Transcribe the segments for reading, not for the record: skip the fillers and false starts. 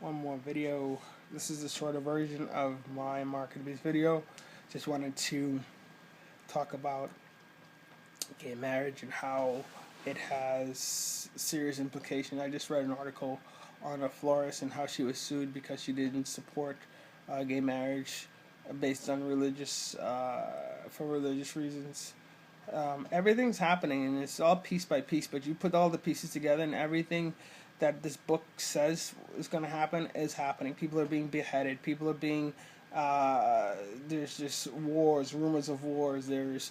one more video. This is a shorter version of my market-based video. Just wanted to talk about gay marriage and how it has serious implications. I just read an article on a florist and how she was sued because she didn't support gay marriage based on for religious reasons. Everything's happening and it's all piece by piece, but you put all the pieces together and everything that this book says is going to happen is happening. People are being beheaded. People are being there's just wars, rumors of wars. There's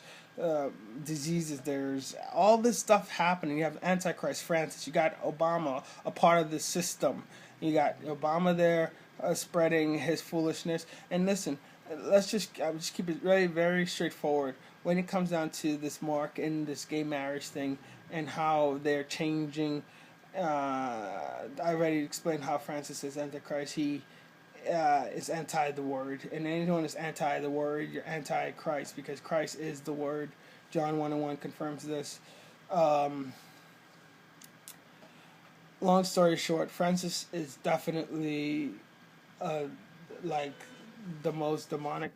diseases. There's all this stuff happening. You have Antichrist, Francis. You got Obama, a part of the system. You got Obama there spreading his foolishness. And listen, I'll just keep it very, very straightforward when it comes down to this mark and this gay marriage thing and how they're changing. I already explained how Francis is Antichrist. He is anti the word, and anyone is anti the word, you're anti Christ, because Christ is the word. John 1:1 confirms this. Long story short, Francis is definitely like the most demonic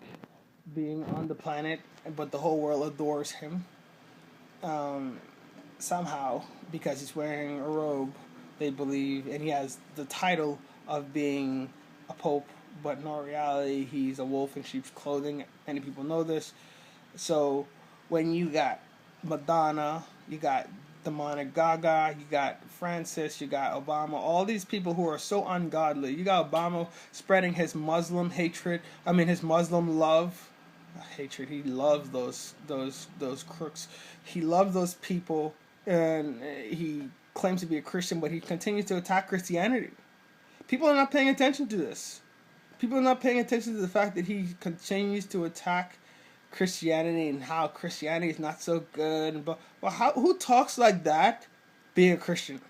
being on the planet, but the whole world adores him. Somehow, because he's wearing a robe, they believe, and he has the title of being a pope, but in all reality, he's a wolf in sheep's clothing. Many people know this. So, when you got Madonna, you got demonic Gaga, you got Francis, you got Obama, all these people who are so ungodly. You got Obama spreading his Muslim hatred, his Muslim love. Hatred, he loves those crooks. He loves those people, and he claims to be a Christian, but he continues to attack Christianity. People are not paying attention to this. People are not paying attention to the fact that he continues to attack Christianity and how Christianity is not so good. But who talks like that being a Christian?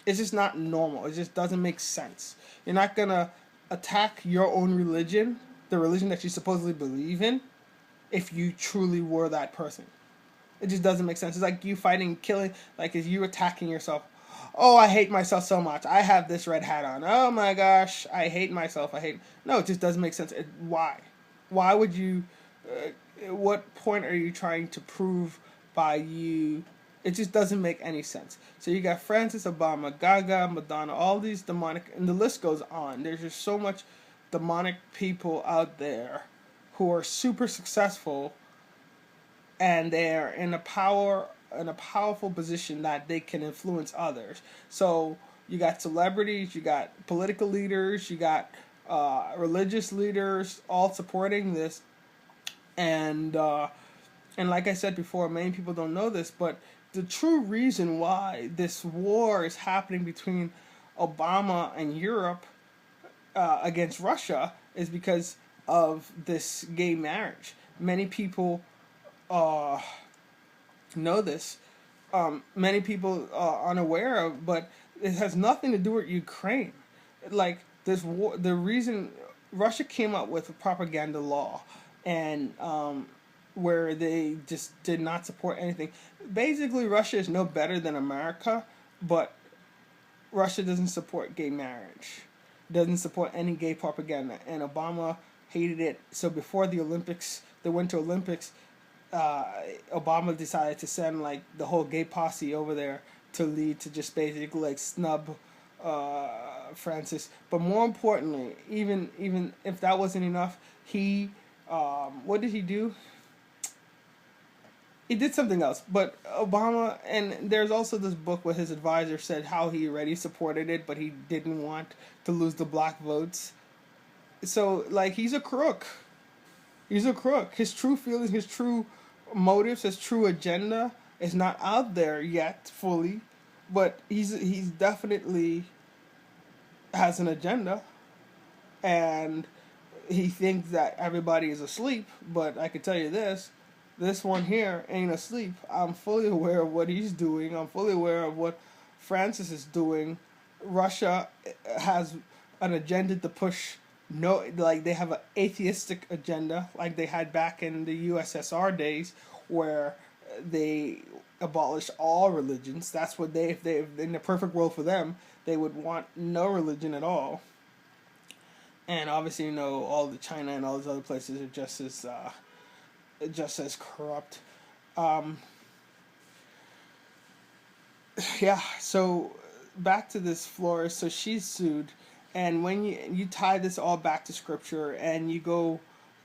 It's just not normal. It just doesn't make sense. You're not going to attack your own religion, the religion that you supposedly believe in, if you truly were that person. It just doesn't make sense. It's like you fighting, killing, like is you attacking yourself. Oh, I hate myself so much. I have this red hat on. Oh my gosh, I hate myself. No, it just doesn't make sense. Why? Why would you, what point are you trying to prove by you? It just doesn't make any sense. So you got Francis, Obama, Gaga, Madonna, all these demonic, and the list goes on. There's just so much demonic people out there who are super successful, and they're in a powerful position that they can influence others. So you got celebrities, you got political leaders, you got religious leaders, all supporting this, and like I said before, many people don't know this, but the true reason why this war is happening between Obama and Europe against Russia is because of this gay marriage. Many people know this. Many people are unaware of, but it has nothing to do with Ukraine. Like this war, the reason Russia came up with a propaganda law, and where they just did not support anything. Basically, Russia is no better than America, but Russia doesn't support gay marriage, doesn't support any gay propaganda, and Obama hated it. So before the Olympics, the Winter Olympics, Obama decided to send like the whole gay posse over there to lead to just basically like snub Francis. But more importantly, even if that wasn't enough, he what did he do? He did something else. But Obama, and there's also this book where his advisor said how he already supported it, but he didn't want to lose the black votes. So like he's a crook. He's a crook. His true feelings, his true motives, his true agenda is not out there yet fully, but he's definitely has an agenda, and he thinks that everybody is asleep. But I can tell you this one here ain't asleep. I'm fully aware of what he's doing. I'm fully aware of what Francis is doing. Russia has an agenda to push. No, like they have an atheistic agenda, like they had back in the USSR days, where they abolished all religions. That's what if they in the perfect world for them, they would want no religion at all. And obviously, all the China and all those other places are just as corrupt. Um, yeah. So back to this florist. So she's sued, and when you tie this all back to scripture, and you go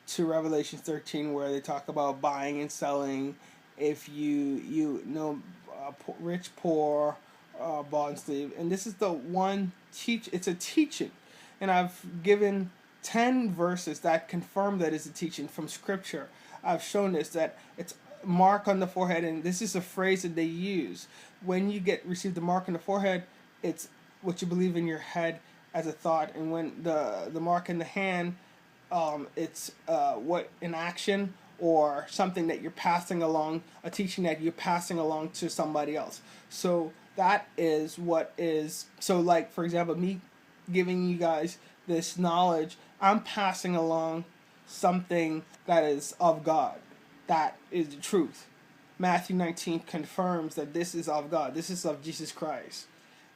to Revelation 13, where they talk about buying and selling, if you know, rich, poor, bond, slave, and this is the one teach. It's a teaching, and I've given 10 verses that confirm that it's a teaching from scripture. I've shown this, that it's mark on the forehead, and this is a phrase that they use when you receive the mark on the forehead. It's what you believe in your head as a thought, and when the mark in the hand, it's what an action or something that you're passing along, a teaching that you're passing along to somebody else. So that is what is. So, like, for example, me giving you guys this knowledge, I'm passing along something that is of God. That is the truth. Matthew 19 confirms that this is of God. This is of Jesus Christ.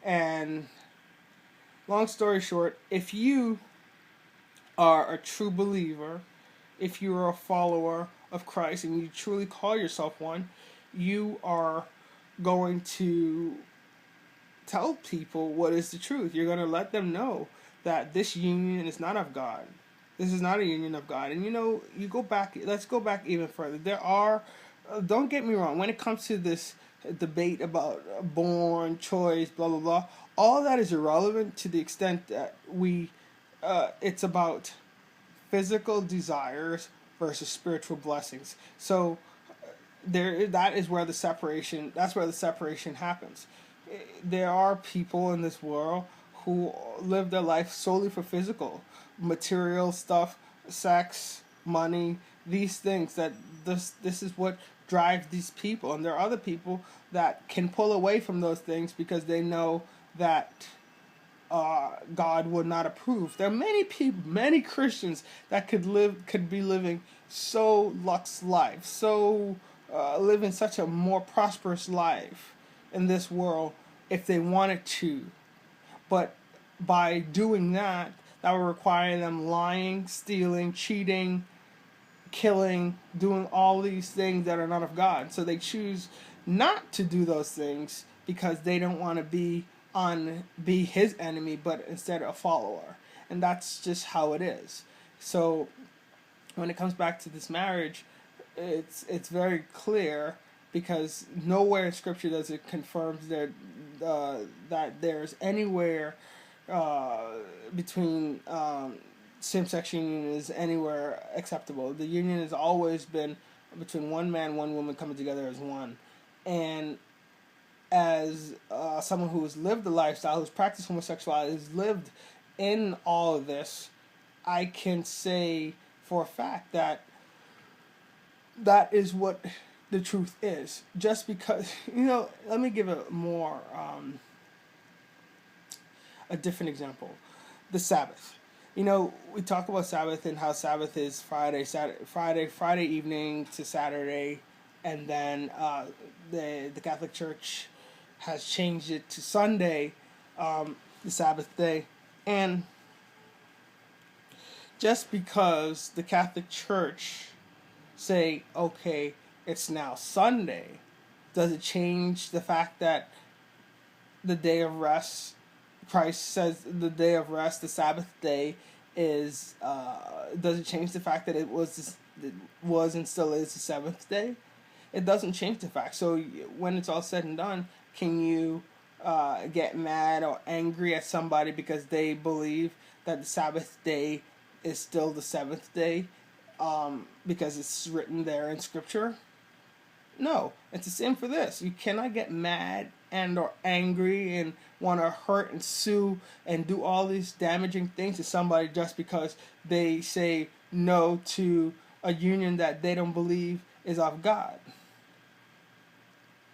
And long story short, if you are a true believer, if you are a follower of Christ and you truly call yourself one, you are going to tell people what is the truth. You're going to let them know that this union is not of God. This is not a union of God. And you go back, let's go back even further. There are, don't get me wrong, when it comes to this debate about born, choice, blah, blah, blah, all that is irrelevant to the extent that it's about physical desires versus spiritual blessings. So that is where the separation, that's where the separation happens. There are people in this world who live their life solely for physical, material stuff, sex, money, these things, that this is what drives these people. And there are other people that can pull away from those things because they know that God would not approve. There are many people, many Christians that could be living so luxe life, so living such a more prosperous life in this world if they wanted to. But by doing that, that would require them lying, stealing, cheating, killing, doing all these things that are not of God. So they choose not to do those things because they don't want to be his enemy, but instead a follower. And that's just how it is. So when it comes back to this marriage, it's very clear, because nowhere in scripture does it confirms that there's anywhere between same-sex union is anywhere acceptable. The union has always been between one man, one woman coming together as one. And as someone who has lived the lifestyle, who's practiced homosexuality, has lived in all of this, I can say for a fact that that is what the truth is. Just because, let me give a more, a different example. The Sabbath. We talk about Sabbath and how Sabbath is Friday evening to Saturday, and then the Catholic Church has changed it to Sunday, the Sabbath day. And just because the Catholic Church say, okay, it's now Sunday, does it change the fact that the day of rest, Christ says the day of rest, the Sabbath day, is, does it change the fact that it was and still is the seventh day? It doesn't change the fact. So when it's all said and done, can you get mad or angry at somebody because they believe that the Sabbath day is still the seventh day because it's written there in Scripture? No, it's the same for this. You cannot get mad and or angry and want to hurt and sue and do all these damaging things to somebody just because they say no to a union that they don't believe is of God.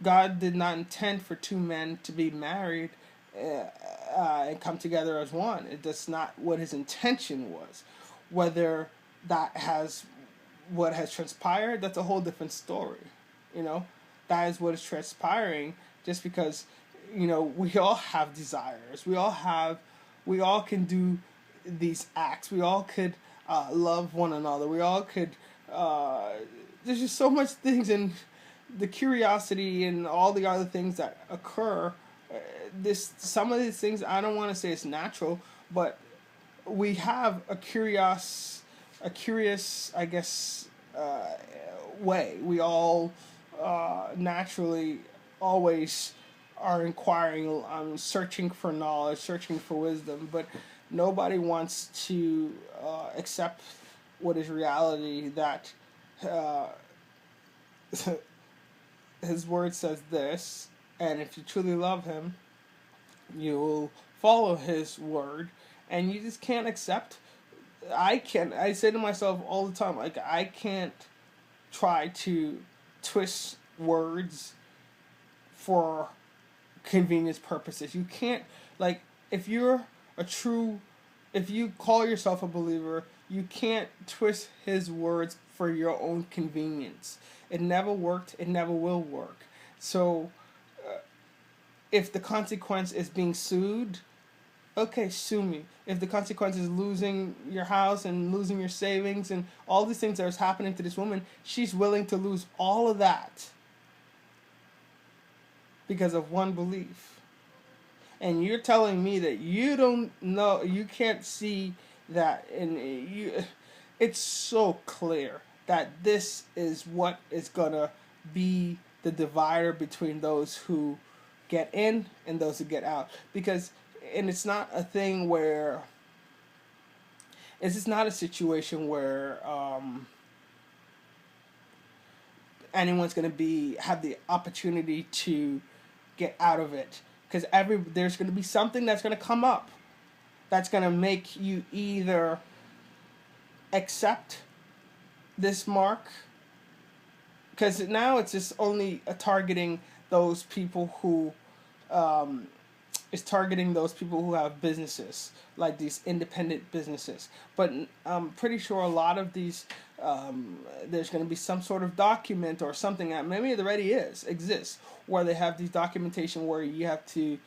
God did not intend for two men to be married and come together as one. That's not what his intention was. Whether what has transpired, that's a whole different story. That is what is transpiring, just because we all have desires. We all can do these acts. We all could love one another. We all could. There's just so much things, and the curiosity and all the other things that occur. Some of these things, I don't want to say it's natural, but we have a curious, I guess, way. We all naturally always are inquiring, searching for knowledge, searching for wisdom, but nobody wants to accept what is reality, that his word says this, and if you truly love him, you will follow his word, and you just can't accept. I say to myself all the time, like, I can't try to twist words for convenience purposes. You can't, like, if you call yourself a believer, you can't twist his words for your own convenience. It never worked, it never will work. So if the consequence is being sued, okay, sue me. If the consequence is losing your house and losing your savings and all these things that is happening to this woman, she's willing to lose all of that because of one belief. And you're telling me that you don't know, you can't see that, and it's so clear that this is what is gonna be the divider between those who get in and those who get out. And it's not a thing where, this is not a situation where anyone's going to have the opportunity to get out of it, because there's going to be something that's going to come up that's going to make you either accept this mark, because now it's just only targeting those people who have businesses, like these independent businesses. But I'm pretty sure a lot of these, there's going to be some sort of document or something that maybe it already exists, where they have these documentation where you have to,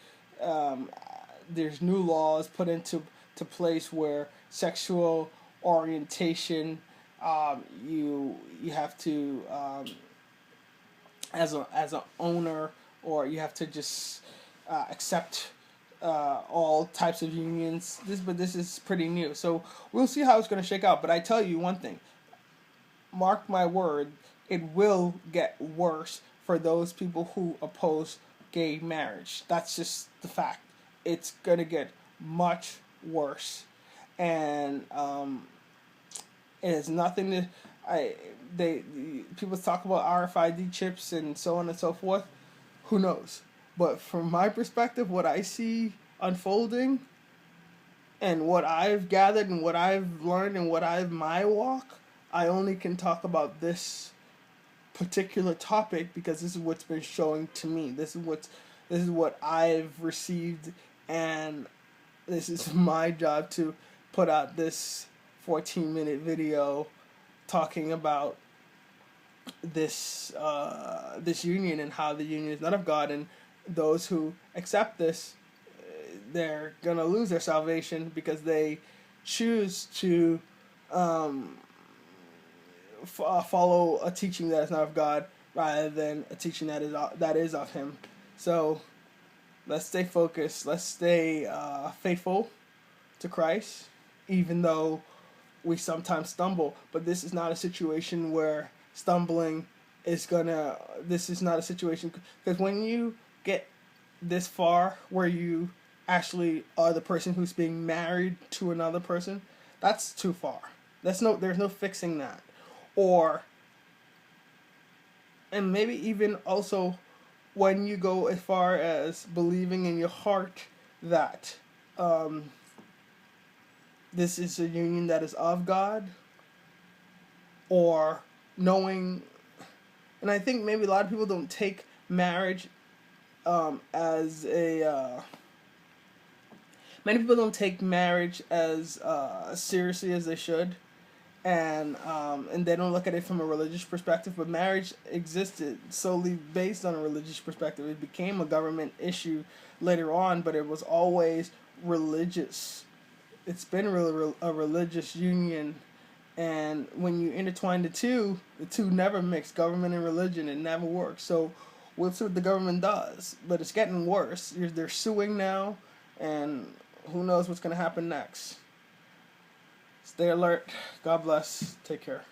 there's new laws put into place where sexual orientation, you have to, as an owner, or you have to just accept all types of unions. This is pretty new, so we'll see how it's going to shake out. But I tell you one thing: mark my word, it will get worse for those people who oppose gay marriage. That's just the fact. It's going to get much worse, and it has nothing to. People talk about RFID chips and so on and so forth. Who knows? But from my perspective, what I see unfolding, and what I've gathered, and what I've learned, and my walk, I only can talk about this particular topic because this is what's been showing to me. This is what I've received, and this is my job to put out this 14-minute video talking about this union, and how the union is not of God, and those who accept this, they're gonna lose their salvation because they choose to follow a teaching that is not of God rather than a teaching that is of Him. So let's stay focused. Let's stay faithful to Christ, even though we sometimes stumble. But this is not a situation where stumbling is gonna. This is not a situation, because when you get this far where you actually are the person who's being married to another person, that's too far. There's no fixing that. And maybe even also when you go as far as believing in your heart that this is a union that is of God, or knowing, and I think maybe a lot of people don't take marriage as many people don't take marriage as seriously as they should, and they don't look at it from a religious perspective. But marriage existed solely based on a religious perspective. It became a government issue later on, but it was always religious. It's been a religious union, and when you intertwine the two never mix. Government and religion, it never works. So what's what the government does, but it's getting worse. They're suing now, and who knows what's going to happen next. Stay alert. God bless. Take care.